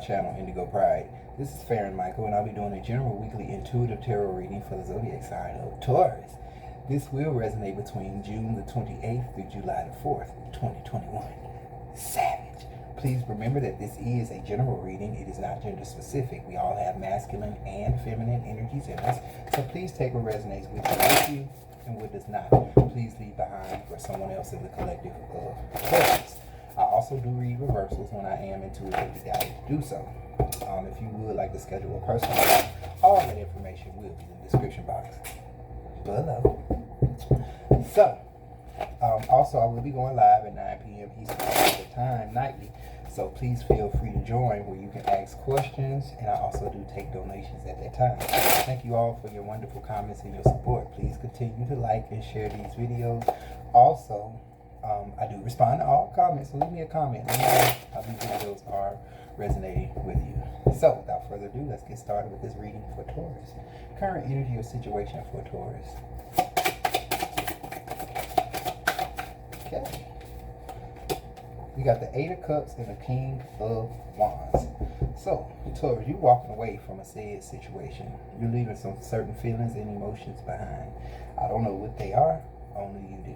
channel, Indigo Pride. This is Farron Michael, and I'll be doing a general weekly intuitive tarot reading for the zodiac sign of Taurus. This will resonate between June the 28th through July the 4th, 2021. Savage. Please remember that this is a general reading. It is not gender specific. We all have masculine and feminine energies in us, so please take what resonates with you and what does not. Please leave behind for someone else in the collective of Taurus. I also do read reversals when I am intuitively guided to do so. If you would like to schedule a personal reading, all that information will be in the description box below. So, also I will be going live at 9 p.m. Eastern Standard Time nightly. So please feel free to join where you can ask questions, and I also do take donations at that time. Thank you all for your wonderful comments and your support. Please continue to like and share these videos. Also, I do respond to all comments, so leave me a comment. Let me know how these videos are resonating with you. So, without further ado, let's get started with this reading for Taurus. Current energy or situation for Taurus. Okay. We got the 8 of Cups and the King of Wands. So, Taurus, you're walking away from a said situation. You're leaving some certain feelings and emotions behind. I don't know what they are, only you do.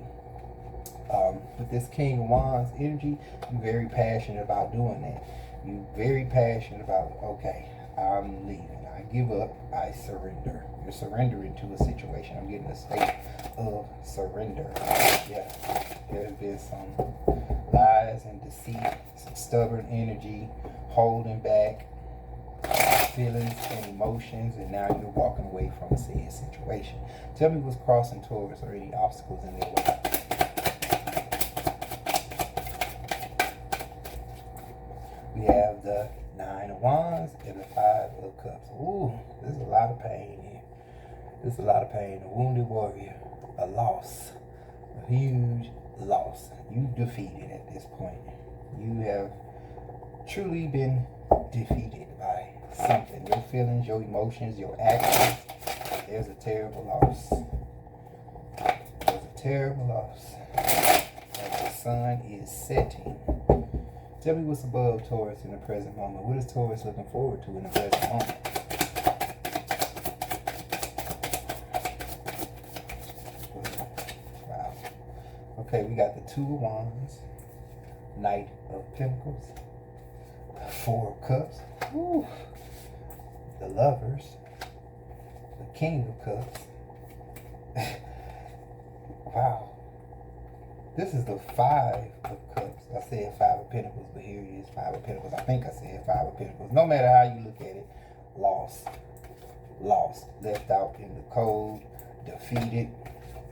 With this King of Wands energy, you're very passionate about doing that. You're very passionate about, okay, I'm leaving. I give up. I surrender. You're surrendering to a situation. I'm getting a state of surrender. Yeah, there's been some lies and deceit, some stubborn energy, holding back feelings and emotions, and now you're walking away from a said situation. Tell me what's crossing Taurus or any obstacles in their way. We have the 9 of Wands and the 5 of Cups. Ooh, there's a lot of pain here. There's a lot of pain. A wounded warrior, a loss, a huge loss. You defeated at this point. You have truly been defeated by something. Your feelings, your emotions, your actions. There's a terrible loss. There's a terrible loss. As the sun is setting. Tell me what's above Taurus in the present moment. What is Taurus looking forward to in the present moment? Wow. Okay, we got the 2 of Wands, Knight of Pentacles, 4 of Cups, whew, the Lovers, the King of Cups. Wow. This is the 5 of Cups. I said 5 of Pentacles, but here it is, 5 of Pentacles. I think I said 5 of Pentacles. No matter how you look at it, lost, left out in the cold, defeated,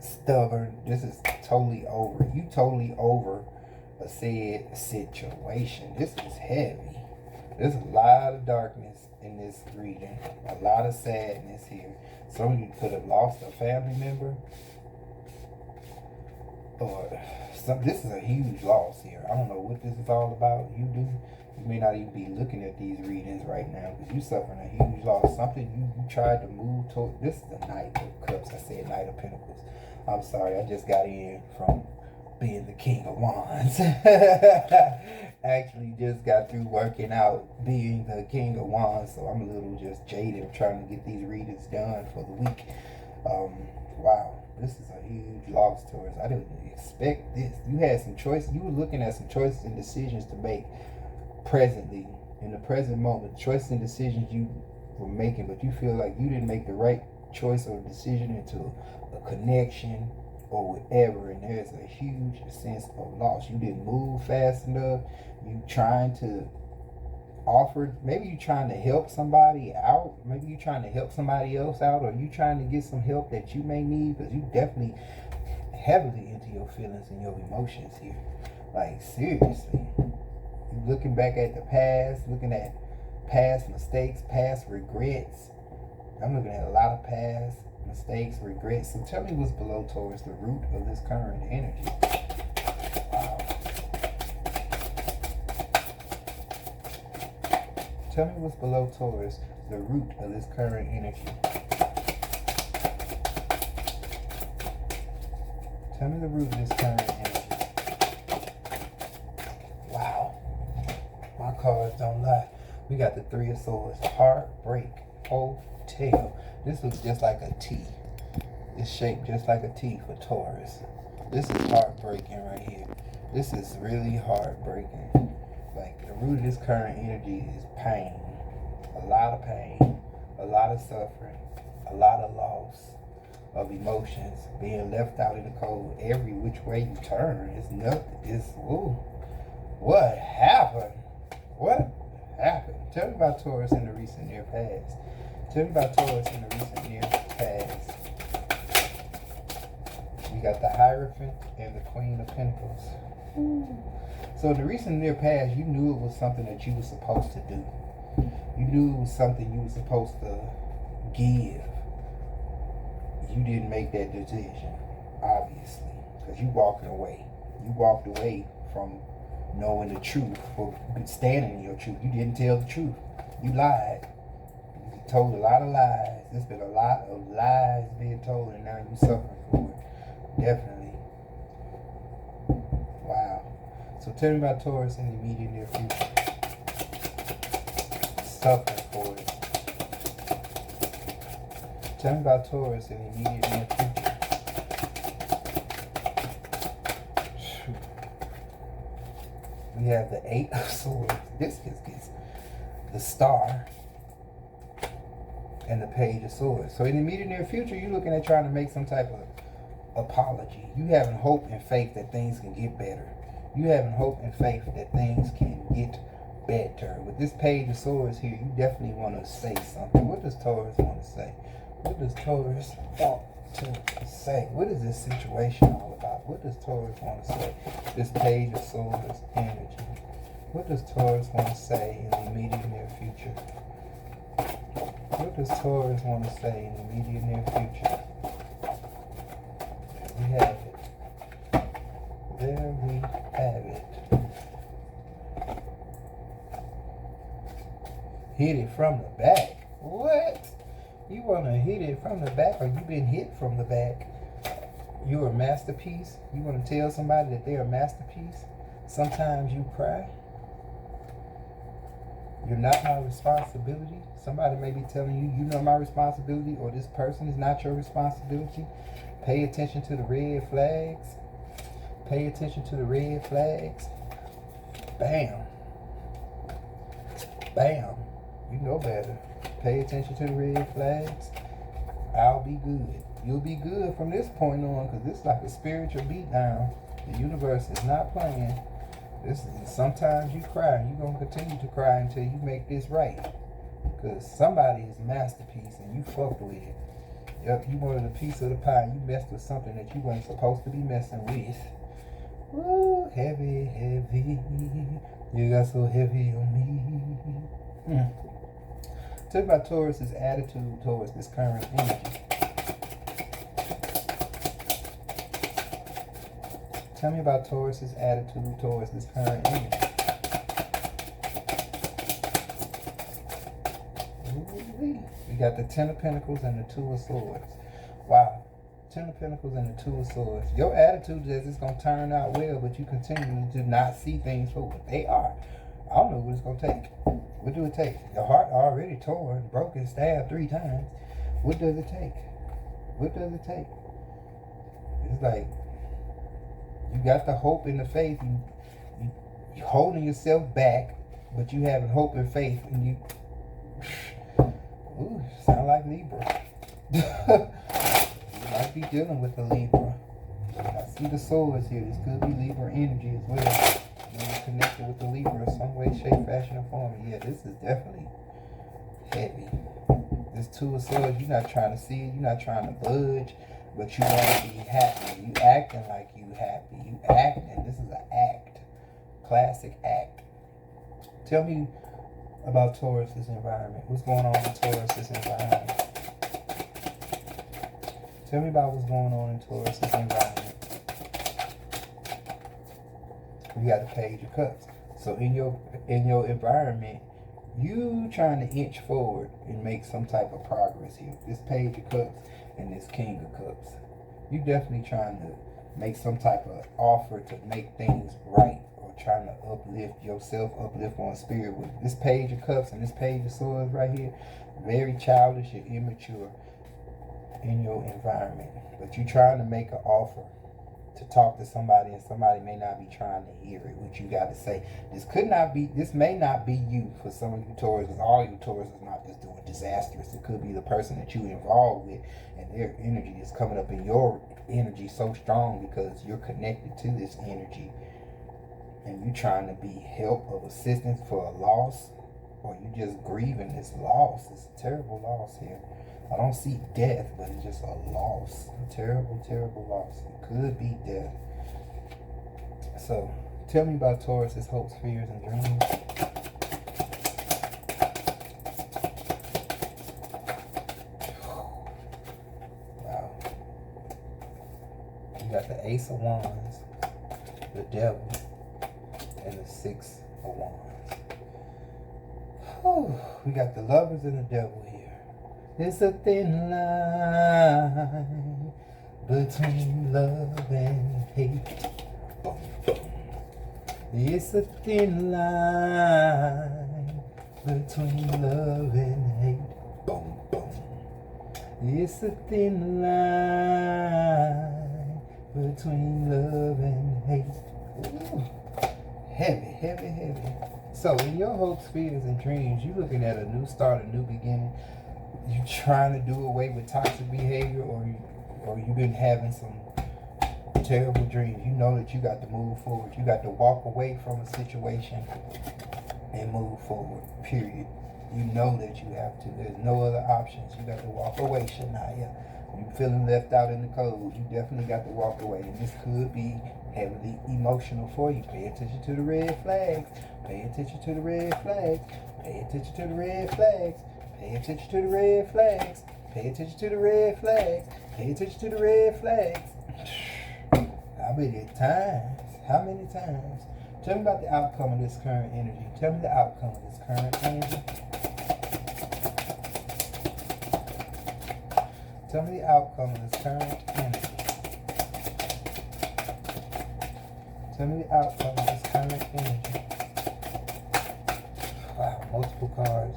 stubborn. This is totally over. You totally over a said situation. This is heavy. There's a lot of darkness in this reading. A lot of sadness here. Some of you could have lost a family member. Or this is a huge loss here. I don't know what this is all about. You may not even be looking at these readings right now because you're suffering a huge loss. Something you tried to move toward. This is the Knight of Cups. I said Knight of Pentacles. I'm sorry, I just got in from being the King of Wands. Actually just got through working out being the King of Wands, so I'm a little just jaded trying to get these readings done for the week. Wow. This is a huge loss, Taurus. I didn't expect this. You had some choices. You were looking at some choices and decisions to make presently, in the present moment. Choices and decisions you were making, but you feel like you didn't make the right choice or decision into a connection or whatever, and there's a huge sense of loss. You didn't move fast enough. You trying to offer, maybe you trying to help somebody out, maybe you trying to help somebody else out, or you trying to get some help that you may need, because you definitely heavily into your feelings and your emotions here. Like, seriously, you looking back at the past, looking at past mistakes, past regrets. I'm looking at a lot of past mistakes, regrets. So tell me what's below Taurus, the root of this current energy. Wow. Tell me what's below Taurus, the root of this current energy. Tell me the root of this current energy. Wow. My cards don't lie. We got the Three of Swords, Heartbreak Hotel. This looks just like a T. It's shaped just like a T for Taurus. This is heartbreaking right here. This is really heartbreaking. Like, the root of this current energy is pain. A lot of pain, a lot of suffering, a lot of loss of emotions, being left out in the cold. Every which way you turn, it's nothing. It's, ooh, what happened? What happened? Tell me about Taurus in the recent near past. Tell me about Taurus in the recent near past. We got the Hierophant and the Queen of Pentacles. So in the recent near past, you knew it was something that you were supposed to do. You knew it was something you were supposed to give. You didn't make that decision, obviously, because you walked away. You walked away from knowing the truth, or standing in your truth. You didn't tell the truth. You lied. You told a lot of lies. There's been a lot of lies being told, and now you're suffering for it. Definitely. Wow. So tell me about Taurus in the immediate near future. Suffering for it. Tell me about Taurus in the immediate near future. We have the Eight of Swords. This is the Star and the Page of Swords. So in the immediate near future, you're looking at trying to make some type of apology. You having hope and faith that things can get better. You having hope and faith that things can get better. With this Page of Swords here, you definitely want to say something. What does Taurus want to say? What does Taurus want to say? What is this situation all about? What does Taurus want to say? This Page of Swords energy. What does Taurus want to say in the immediate near future? What does Taurus want to say in the immediate near future? There we have it. There we have it. Hit it from the back. What? You want to hit it from the back, or you've been hit from the back? You're a masterpiece. You want to tell somebody that they're a masterpiece? Sometimes you cry. You're not my responsibility. Somebody may be telling you, you're not my responsibility, or this person is not your responsibility. Pay attention to the red flags. Pay attention to the red flags. Bam. Bam. You know better. Pay attention to the red flags. I'll be good. You'll be good from this point on, because this is like a spiritual beatdown. The universe is not playing. Sometimes you cry. You're going to continue to cry until you make this right. Because somebody is a masterpiece and you fucked with it. Yep, you wanted a piece of the pie. You messed with something that you weren't supposed to be messing with. Woo, heavy, heavy. You got so heavy on me. Talk about Taurus's attitude towards this current energy. Tell me about Taurus's attitude towards this current energy. We got the Ten of Pentacles and the Two of Swords. Wow. Ten of Pentacles and the Two of Swords. Your attitude is it's going to turn out well, but you continue to not see things for what they are. I don't know what it's going to take. What do it take? Your heart already torn, broken, stabbed 3 times. What does it take? What does it take? It's like you got the hope and the faith. You holding yourself back, but you having hope and faith, and you. Ooh, sound like Libra. You might be dealing with the Libra. I see the swords here. This could be Libra energy as well. Maybe connected with the Libra in some way, shape, fashion, or form. Yeah, this is definitely heavy. This Two of Swords, you're not trying to see it. You're not trying to budge, but you want to be happy. You acting like you happy. You acting. This is an act. Classic act. Tell me about Taurus's environment. What's going on in Taurus's environment? Tell me about what's going on in Taurus's environment. We got the Page of Cups. So in your environment, you trying to inch forward and make some type of progress here. This Page of Cups and this King of Cups. You definitely trying to make some type of offer to make things right, or trying to uplift yourself, uplift on spirit. With this Page of Cups and this Page of Swords right here, very childish and immature in your environment. But you're trying to make an offer to talk to somebody, and somebody may not be trying to hear it, what you got to say. This may not be you for some of you Taurus, because all you Taurus is not just doing disastrous. It could be the person that you're involved with, and their energy is coming up in your energy so strong because you're connected to this energy, and you're trying to be help of assistance for a loss, or you just grieving this loss. It's a terrible loss here. I don't see death, but it's just a loss. A terrible, terrible loss. It could be death. So, tell me about Taurus's hopes, fears, and dreams. Wow. You got the Ace of Wands, the Devil, and the Six of Wands. Whew. We got the Lovers and the Devil here. It's a thin line between love and hate. Boom, boom. It's a thin line between love and hate. Boom, boom. It's a thin line between love and hate. Ooh. Heavy, heavy, heavy. So in your hopes, fears, and dreams, you're looking at a new start, a new beginning. You trying to do away with toxic behavior, or you've been having some terrible dreams. You know that you got to move forward. You got to walk away from a situation and move forward, period. You know that you have to. There's no other options. You got to walk away, Shania. You feeling left out in the cold, you definitely got to walk away. And this could be heavily emotional for you. Pay attention to the red flags. Pay attention to the red flags. Pay attention to the red flags. Pay attention to the red flags. Pay attention to the red flags. Pay attention to the red flags. How many times? How many times? Tell me about the outcome of this current energy. Tell me the outcome of this current energy. Tell me the outcome of this current energy. Tell me the outcome of this current energy. Wow, multiple cards.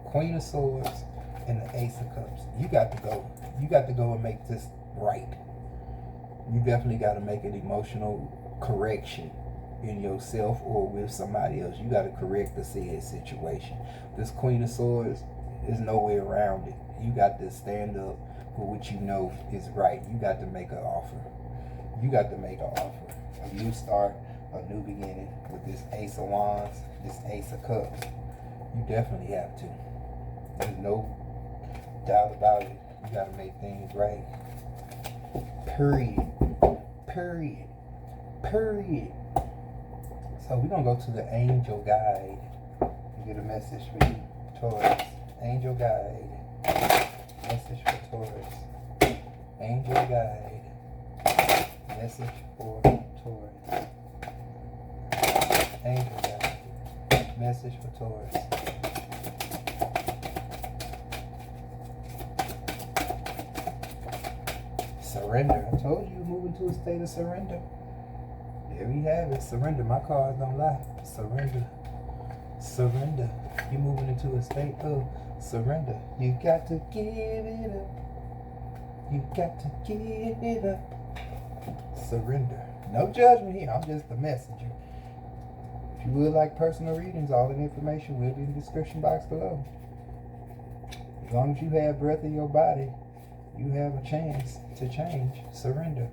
Queen of Swords and the Ace of Cups. You got to go. You got to go and make this right. You definitely got to make an emotional correction in yourself or with somebody else. You got to correct the said situation. This Queen of Swords, there's no way around it. You got to stand up for what you know is right. You got to make an offer. You got to make an offer. A new start, a new beginning with this Ace of Wands, this Ace of Cups. You definitely have to. There's no doubt about it. You got to make things right. Period. Period. Period. So we're going to go to the Angel Guide and get a message for you, Taurus. Angel Guide. Message for Taurus. Angel Guide. Message for Taurus. Angel Guide. Message for Taurus. Surrender. I told you moving to a state of surrender. There we have it. Surrender. My cards don't lie. Surrender. Surrender. You're moving into a state of surrender. You got to give it up. You got to give it up. Surrender. No judgment here. I'm just the messenger. If you would like personal readings, all the information will be in the description box below. As long as you have breath in your body, you have a chance to change. Surrender.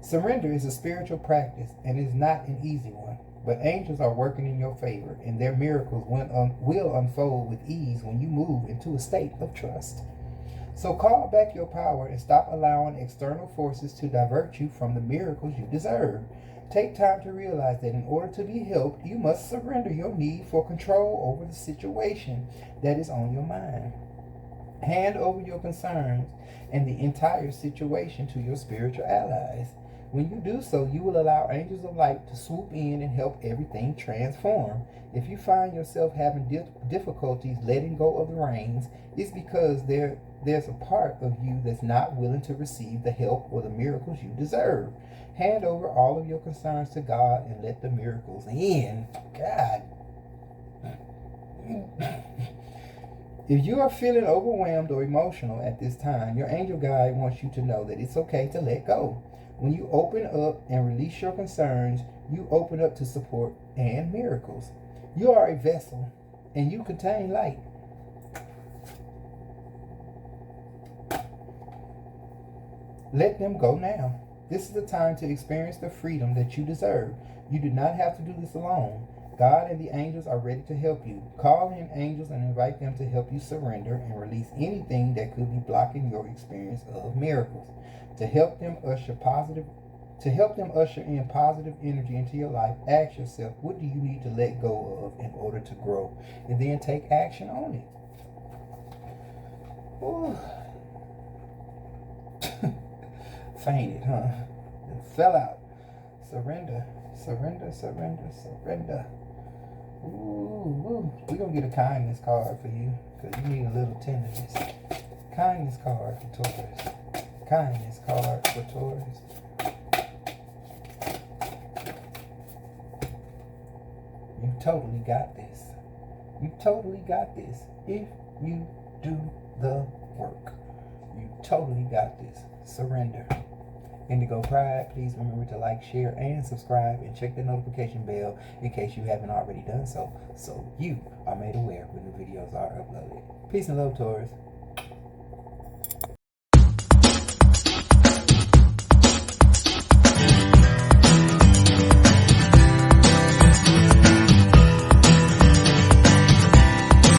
Surrender is a spiritual practice and is not an easy one, but angels are working in your favor, and their miracles will unfold with ease when you move into a state of trust. So call back your power and stop allowing external forces to divert you from the miracles you deserve. Take time to realize that in order to be helped, you must surrender your need for control over the situation that is on your mind. Hand over your concerns and the entire situation to your spiritual allies. When you do so, you will allow angels of light to swoop in and help everything transform. If you find yourself having difficulties letting go of the reins, it's because there's a part of you that's not willing to receive the help or the miracles you deserve. Hand over all of your concerns to God and let the miracles in. God. If you are feeling overwhelmed or emotional at this time, your angel guide wants you to know that it's okay to let go. When you open up and release your concerns, you open up to support and miracles. You are a vessel and you contain light. Let them go now. This is the time to experience the freedom that you deserve. You do not have to do this alone. God and the angels are ready to help you. Call in angels and invite them to help you surrender and release anything that could be blocking your experience of miracles. To help them usher in positive energy into your life, ask yourself, what do you need to let go of in order to grow? And then take action on it. Ooh. Fainted, huh? It fell out. Surrender, surrender, surrender, surrender. Ooh. We're going to get a kindness card for you because you need a little tenderness. Kindness card for Taurus. Kindness card for Taurus. You totally got this. You totally got this. If you do the work, you totally got this. Surrender. Indigo Pride, please remember to like, share, and subscribe, and check the notification bell in case you haven't already done so you are made aware when the videos are uploaded. Peace and love, Taurus.